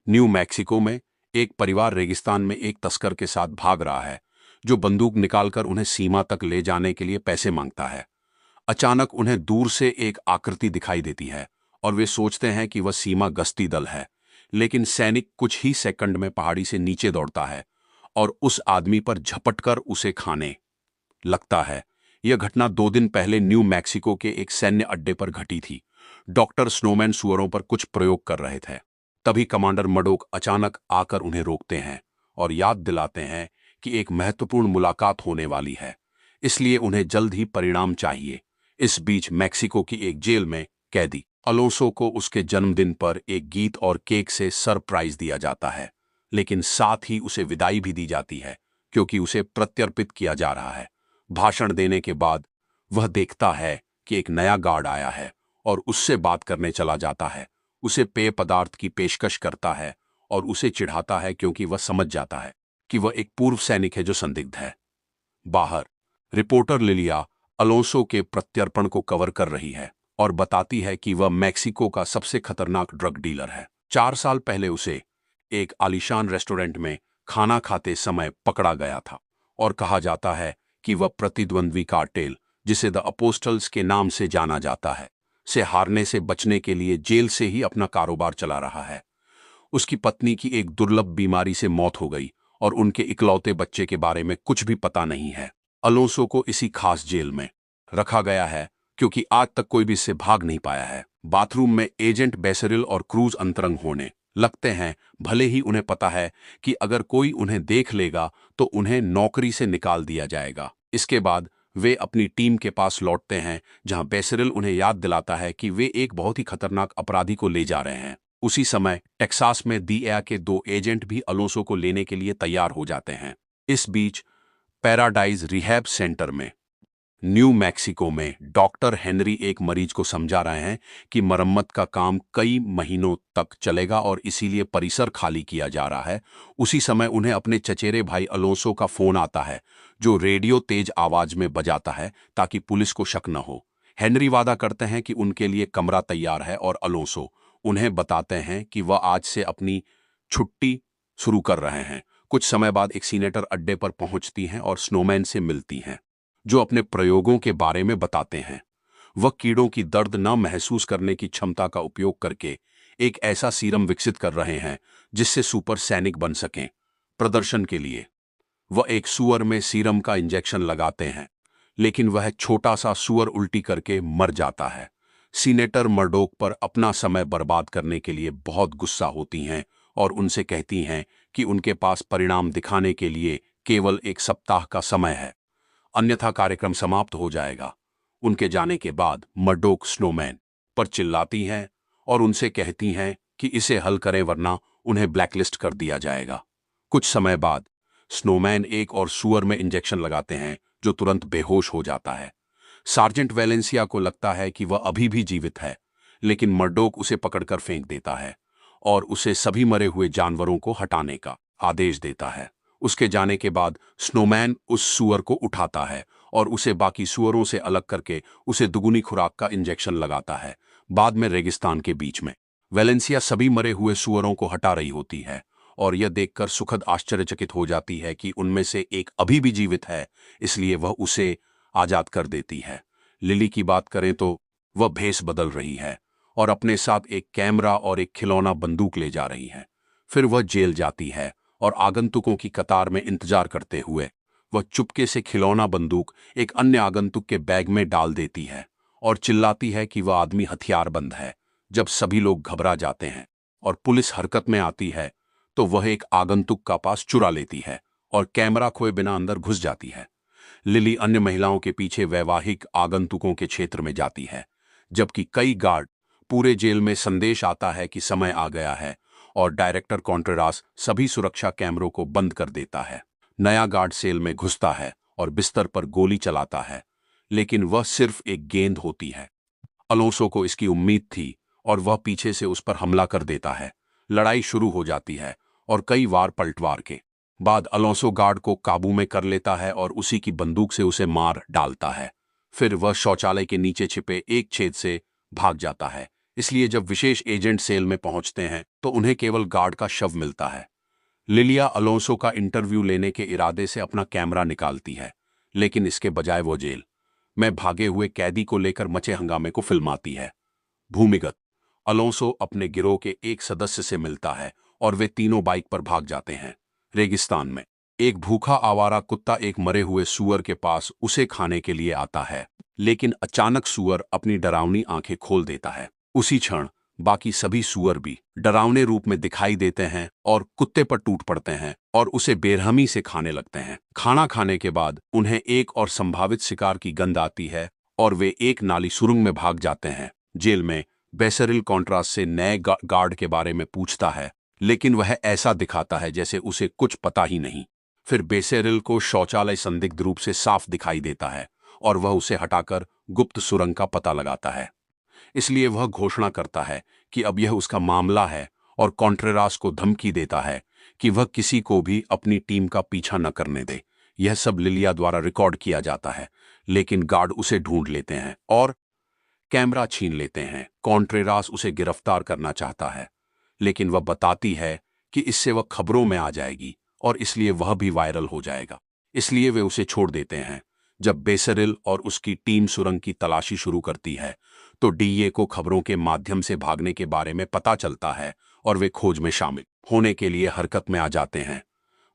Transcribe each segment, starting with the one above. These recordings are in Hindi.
न्यू मैक्सिको में एक परिवार रेगिस्तान में एक तस्कर के साथ भाग रहा है जो बंदूक निकालकर उन्हें सीमा तक ले जाने के लिए पैसे मांगता है। अचानक उन्हें दूर से एक आकृति दिखाई देती है और वे सोचते हैं कि वह सीमा गश्ती दल है। लेकिन सैनिक कुछ ही सेकंड में पहाड़ी से नीचे दौड़ता है और उस आदमी पर झपटकर उसे खाने लगता है। यह घटना 2 दिन पहले न्यू मैक्सिको के एक सैन्य अड्डे पर घटी थी। डॉक्टर स्नोमैन सुअरों पर कुछ प्रयोग कर रहे थे। तभी कमांडर मडोक अचानक आकर उन्हें रोकते हैं और याद दिलाते हैं कि एक महत्वपूर्ण मुलाकात होने वाली है, इसलिए उन्हें जल्द ही परिणाम चाहिए। इस बीच मैक्सिको की एक जेल में कैदी अलोंसो को उसके जन्मदिन पर एक गीत और केक से सरप्राइज दिया जाता है, लेकिन साथ ही उसे विदाई भी दी जाती है क्योंकि उसे प्रत्यर्पित किया जा रहा है। भाषण देने के बाद वह देखता है कि एक नया गार्ड आया है और उससे बात करने चला जाता है। उसे पेय पदार्थ की पेशकश करता है और उसे चिढ़ाता है क्योंकि वह समझ जाता है कि वह एक पूर्व सैनिक है जो संदिग्ध है। बाहर रिपोर्टर लिलिया अलोंसो के प्रत्यर्पण को कवर कर रही है और बताती है कि वह मैक्सिको का सबसे खतरनाक ड्रग डीलर है। 4 साल पहले उसे एक आलीशान रेस्टोरेंट में खाना खाते समय पकड़ा गया था और कहा जाता है कि वह प्रतिद्वंद्वी कार्टेल, जिसे द अपोस्टल्स के नाम से जाना जाता है, से हारने से बचने के लिए जेल से ही अपना कारोबार चला रहा है। उसकी पत्नी की एक दुर्लभ बीमारी से मौत हो गई और उनके इकलौते बच्चे के बारे में कुछ भी पता नहीं है। अलोंसो को इसी खास जेल में रखा गया है क्योंकि आज तक कोई भी इससे भाग नहीं पाया है। बाथरूम में एजेंट बेसरिल और क्रूज अंतरंग होने लगते हैं, भले ही उन्हें पता है कि अगर कोई उन्हें देख लेगा तो उन्हें नौकरी से निकाल दिया जाएगा। इसके बाद वे अपनी टीम के पास लौटते हैं जहां बेसरिल उन्हें याद दिलाता है कि वे एक बहुत ही खतरनाक अपराधी को ले जा रहे हैं। उसी समय टेक्सास में डीएआ के 2 एजेंट भी अलोंसो को लेने के लिए तैयार हो जाते हैं। इस बीच पैराडाइज रिहैब सेंटर में न्यू मैक्सिको में डॉक्टर हेनरी एक मरीज को समझा रहे हैं कि मरम्मत का काम कई महीनों तक चलेगा और इसीलिए परिसर खाली किया जा रहा है। उसी समय उन्हें अपने चचेरे भाई अलोंसो का फोन आता है जो रेडियो तेज आवाज में बजाता है ताकि पुलिस को शक न हो। हेनरी वादा करते हैं कि उनके लिए कमरा तैयार है और अलोंसो उन्हें बताते हैं कि वह आज से अपनी छुट्टी शुरू कर रहे हैं। कुछ समय बाद एक सीनेटर अड्डे पर पहुंचती हैं और स्नोमैन से मिलती हैं जो अपने प्रयोगों के बारे में बताते हैं। वह कीड़ों की दर्द न महसूस करने की क्षमता का उपयोग करके एक ऐसा सीरम विकसित कर रहे हैं जिससे सुपर सैनिक बन सकें। प्रदर्शन के लिए वह एक सुअर में सीरम का इंजेक्शन लगाते हैं, लेकिन वह छोटा सा सुअर उल्टी करके मर जाता है। सीनेटर मर्डोक पर अपना समय बर्बाद करने के लिए बहुत गुस्सा होती हैं और उनसे कहती हैं कि उनके पास परिणाम दिखाने के लिए केवल 1 सप्ताह का समय है, अन्यथा कार्यक्रम समाप्त हो जाएगा। उनके जाने के बाद मर्डोक स्नोमैन पर चिल्लाती हैं और उनसे कहती हैं कि इसे हल करें वरना उन्हें ब्लैकलिस्ट कर दिया जाएगा। कुछ समय बाद स्नोमैन एक और सुअर में इंजेक्शन लगाते हैं जो तुरंत बेहोश हो जाता है। सार्जेंट वेलेंसिया को लगता है कि वह अभी भी जीवित है, लेकिन मर्डोक उसे पकड़कर फेंक देता है और उसे सभी मरे हुए जानवरों को हटाने का आदेश देता है। उसके जाने के बाद स्नोमैन उस सुअर को उठाता है और उसे बाकी सुअरों से अलग करके उसे दुगुनी खुराक का इंजेक्शन लगाता है। बाद में रेगिस्तान के बीच में वेलेंसिया सभी मरे हुए सुअरों को हटा रही होती है और यह देखकर सुखद आश्चर्यचकित हो जाती है कि उनमें से एक अभी भी जीवित है, इसलिए वह उसे आजाद कर देती है। लिली की बात करें तो वह भेष बदल रही है और अपने साथ एक कैमरा और एक खिलौना बंदूक ले जा रही है। फिर वह जेल जाती है और आगंतुकों की कतार में इंतजार करते हुए वह चुपके से खिलौना बंदूक एक अन्य आगंतुक के बैग में डाल देती है और चिल्लाती है कि वह आदमी हथियारबंद है। जब सभी लोग घबरा जाते हैं और पुलिस हरकत में आती है तो वह एक आगंतुक का पास चुरा लेती है और कैमरा खोए बिना अंदर घुस जाती है। लिली अन्य महिलाओं के पीछे वैवाहिक आगंतुकों के क्षेत्र में जाती है, जबकि कई गार्ड पूरे जेल में संदेश आता है कि समय आ गया है और डायरेक्टर कॉन्ट्रेरास सभी सुरक्षा कैमरों को बंद कर देता है। नया गार्ड सेल में घुसता है और बिस्तर पर गोली चलाता है, लेकिन वह सिर्फ एक गेंद होती है। अलोंसो को इसकी उम्मीद थी और वह पीछे से उस पर हमला कर देता है। लड़ाई शुरू हो जाती है और कई वार पलटवार के बाद अलोंसो गार्ड को काबू में कर लेता है और उसी की बंदूक से उसे मार डालता है। फिर वह शौचालय के नीचे छिपे एक छेद से भाग जाता है। इसलिए जब विशेष एजेंट सेल में पहुंचते हैं तो उन्हें केवल गार्ड का शव मिलता है। लिलिया अलोंसो का इंटरव्यू लेने के इरादे से अपना कैमरा निकालती है, लेकिन इसके बजाय वो जेल में भागे हुए कैदी को लेकर मचे हंगामे को फिल्माती है। भूमिगत अलोंसो अपने गिरोह के एक सदस्य से मिलता है और वे तीनों बाइक पर भाग जाते हैं। रेगिस्तान में एक भूखा आवारा कुत्ता एक मरे हुए सूअर के पास उसे खाने के लिए आता है, लेकिन अचानक सूअर अपनी डरावनी आंखें खोल देता है। उसी क्षण बाकी सभी सूअर भी डरावने रूप में दिखाई देते हैं और कुत्ते पर टूट पड़ते हैं और उसे बेरहमी से खाने लगते हैं। खाना खाने के बाद उन्हें एक और संभावित शिकार की गंध आती है और वे एक नाली सुरंग में भाग जाते हैं। जेल में बेसरिल कॉन्ट्रास्ट से नए गार्ड के बारे में पूछता है, लेकिन वह ऐसा दिखाता है जैसे उसे कुछ पता ही नहीं। फिर बेसेरिल को शौचालय संदिग्ध रूप से साफ दिखाई देता है और वह उसे हटाकर गुप्त सुरंग का पता लगाता है। इसलिए वह घोषणा करता है कि अब यह उसका मामला है और कॉन्ट्रेरास को धमकी देता है कि वह किसी को भी अपनी टीम का पीछा न करने दे। यह सब लिलिया द्वारा रिकॉर्ड किया जाता है, लेकिन गार्ड उसे ढूंढ लेते हैं और कैमरा छीन लेते हैं। कॉन्ट्रेरास उसे गिरफ्तार करना चाहता है, लेकिन वह बताती है कि इससे वह खबरों में आ जाएगी और इसलिए वह भी वायरल हो जाएगा। इसलिए वे उसे छोड़ देते हैं। जब बेसरिल और उसकी टीम सुरंग की तलाशी शुरू करती है तो डीए को खबरों के माध्यम से भागने के बारे में पता चलता है और वे खोज में शामिल होने के लिए हरकत में आ जाते हैं।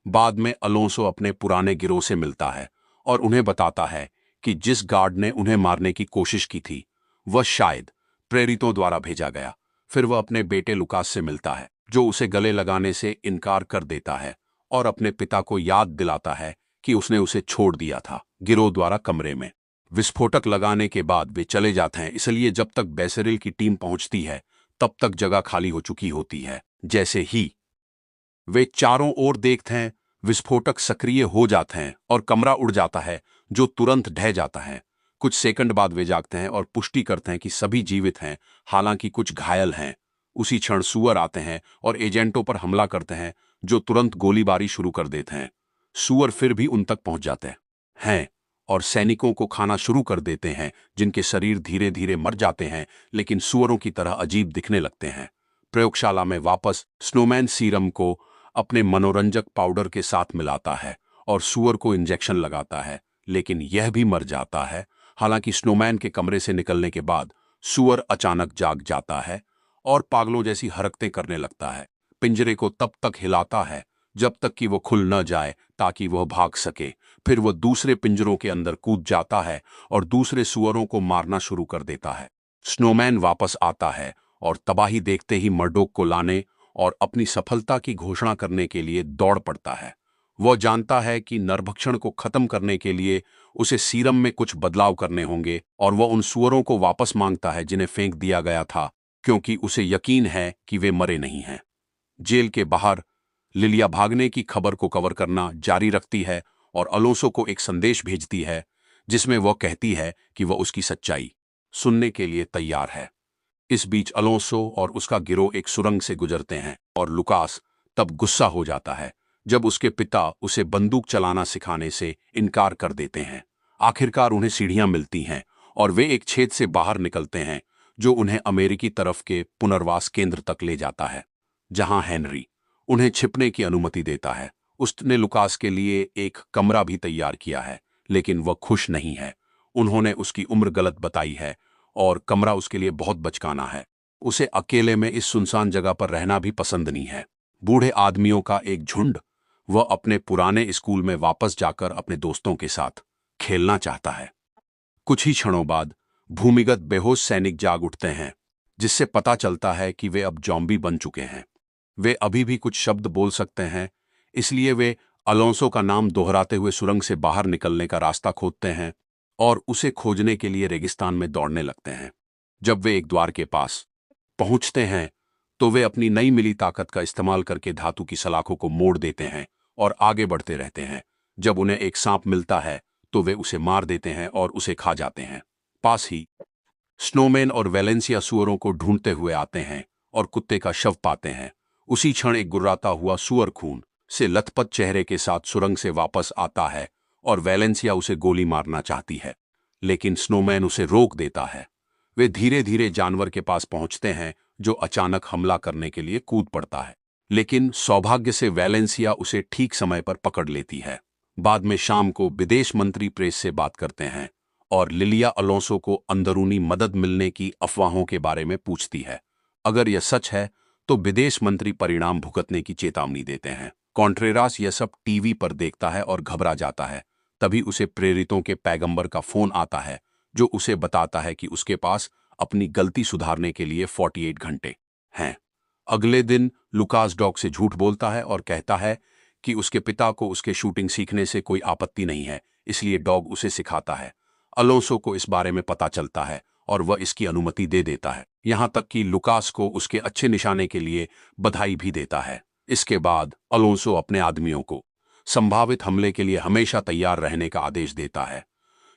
बाद में अलोंसो अपने पुराने गिरोह से मिलता है और उन्हें बताता है कि जिस गार्ड ने उन्हें मारने की कोशिश की थी वह शायद प्रेरितों द्वारा भेजा गया। फिर वह अपने बेटे लुकास से मिलता है, जो उसे गले लगाने से इनकार कर देता है और अपने पिता को याद दिलाता है कि उसने उसे छोड़ दिया था। गिरोह द्वारा कमरे में विस्फोटक लगाने के बाद वे चले जाते हैं, इसलिए जब तक बेसरिल की टीम पहुंचती है तब तक जगह खाली हो चुकी होती है। जैसे ही वे चारों ओर देखते हैं, विस्फोटक सक्रिय हो जाते हैं और कमरा उड़ जाता है, जो तुरंत ढह जाता है। कुछ सेकंड बाद वे जागते हैं और पुष्टि करते हैं कि सभी जीवित हैं, हालांकि कुछ घायल हैं। उसी क्षण सूअर आते हैं और एजेंटों पर हमला करते हैं, जो तुरंत गोलीबारी शुरू कर देते हैं। सूअर फिर भी उन तक पहुंच जाते हैं और सैनिकों को खाना शुरू कर देते हैं, जिनके शरीर धीरे धीरे मर जाते हैं लेकिन सूअरों की तरह अजीब दिखने लगते हैं। प्रयोगशाला में वापस स्नोमैन सीरम को अपने मनोरंजक पाउडर के साथ मिलाता है और सूअर को इंजेक्शन लगाता है, लेकिन यह भी मर जाता है। हालांकि स्नोमैन के कमरे से निकलने के बाद सूअर अचानक जाग जाता है और पागलों जैसी हरकतें करने लगता है। पिंजरे को तब तक हिलाता है जब तक कि वो खुल न जाए ताकि वह भाग सके। फिर वह दूसरे पिंजरों के अंदर कूद जाता है और दूसरे सूअरों को मारना शुरू कर देता है। स्नोमैन वापस आता है और तबाही देखते ही मर्डोक को लाने और अपनी सफलता की घोषणा करने के लिए दौड़ पड़ता है। वह जानता है कि नरभक्षण को खत्म करने के लिए उसे सीरम में कुछ बदलाव करने होंगे और वह उन सूअरों को वापस मांगता है जिन्हें फेंक दिया गया था, क्योंकि उसे यकीन है कि वे मरे नहीं हैं। जेल के बाहर लिलिया भागने की खबर को कवर करना जारी रखती है और अलोंसो को एक संदेश भेजती है, जिसमें वह कहती है कि वह उसकी सच्चाई सुनने के लिए तैयार है। इस बीच अलोंसो और उसका गिरोह एक सुरंग से गुजरते हैं और लुकास तब गुस्सा हो जाता है जब उसके पिता उसे बंदूक चलाना सिखाने से इनकार कर देते हैं। आखिरकार उन्हें सीढ़ियां मिलती हैं और वे एक छेद से बाहर निकलते हैं, जो उन्हें अमेरिकी तरफ के पुनर्वास केंद्र तक ले जाता है, जहां हेनरी उन्हें छिपने की अनुमति देता है। उसने लुकास के लिए एक कमरा भी तैयार किया है, लेकिन वह खुश नहीं है। उन्होंने उसकी उम्र गलत बताई है और कमरा उसके लिए बहुत बचकाना है। उसे अकेले में इस सुनसान जगह पर रहना भी पसंद नहीं है। बूढ़े आदमियों का एक झुंड वह अपने पुराने स्कूल में वापस जाकर अपने दोस्तों के साथ खेलना चाहता है। कुछ ही क्षणों बाद भूमिगत बेहोश सैनिक जाग उठते हैं, जिससे पता चलता है कि वे अब जॉम्बी बन चुके हैं। वे अभी भी कुछ शब्द बोल सकते हैं, इसलिए वे अलोंसो का नाम दोहराते हुए सुरंग से बाहर निकलने का रास्ता खोदते हैं और उसे खोजने के लिए रेगिस्तान में दौड़ने लगते हैं। जब वे एक द्वार के पास पहुंचते हैं तो वे अपनी नई मिली ताकत का इस्तेमाल करके धातु की सलाखों को मोड़ देते हैं और आगे बढ़ते रहते हैं। जब उन्हें एक सांप मिलता है तो वे उसे मार देते हैं और उसे खा जाते हैं। पास ही स्नोमैन और वेलेंसिया सूअरों को ढूंढते हुए आते हैं और कुत्ते का शव पाते हैं। उसी क्षण एक गुर्राता हुआ सूअर खून से लथपथ चेहरे के साथ सुरंग से वापस आता है और वेलेंसिया उसे गोली मारना चाहती है, लेकिन स्नोमैन उसे रोक देता है। वे धीरे धीरे जानवर के पास पहुंचते हैं, जो अचानक हमला करने के लिए कूद पड़ता है। लेकिन सौभाग्य से वैलेंसिया उसे ठीक समय पर पकड़ लेती है। बाद में शाम को विदेश मंत्री प्रेस से बात करते हैं और लिलिया अलोंसो को अंदरूनी मदद मिलने की अफवाहों के बारे में पूछती है। अगर यह सच है तो विदेश मंत्री परिणाम भुगतने की चेतावनी देते हैं। कॉन्ट्रेरास यह सब टीवी पर देखता है और घबरा जाता है। तभी उसे प्रेरितों के पैगंबर का फोन आता है, जो उसे बताता है कि उसके पास अपनी गलती सुधारने के लिए 48 घंटे हैं। अगले दिन लुकास डॉग से झूठ बोलता है और कहता है कि उसके पिता को उसके शूटिंग सीखने से कोई आपत्ति नहीं है, इसलिए डॉग उसे सिखाता है। अलोंसो को इस बारे में पता चलता है और वह इसकी अनुमति दे देता है, यहां तक कि लुकास को उसके अच्छे निशाने के लिए बधाई भी देता है। इसके बाद अलोंसो अपने आदमियों को संभावित हमले के लिए हमेशा तैयार रहने का आदेश देता है,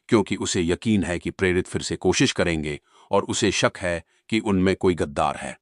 क्योंकि उसे यकीन है कि प्रेरित फिर से कोशिश करेंगे और उसे शक है कि उनमें कोई गद्दार है।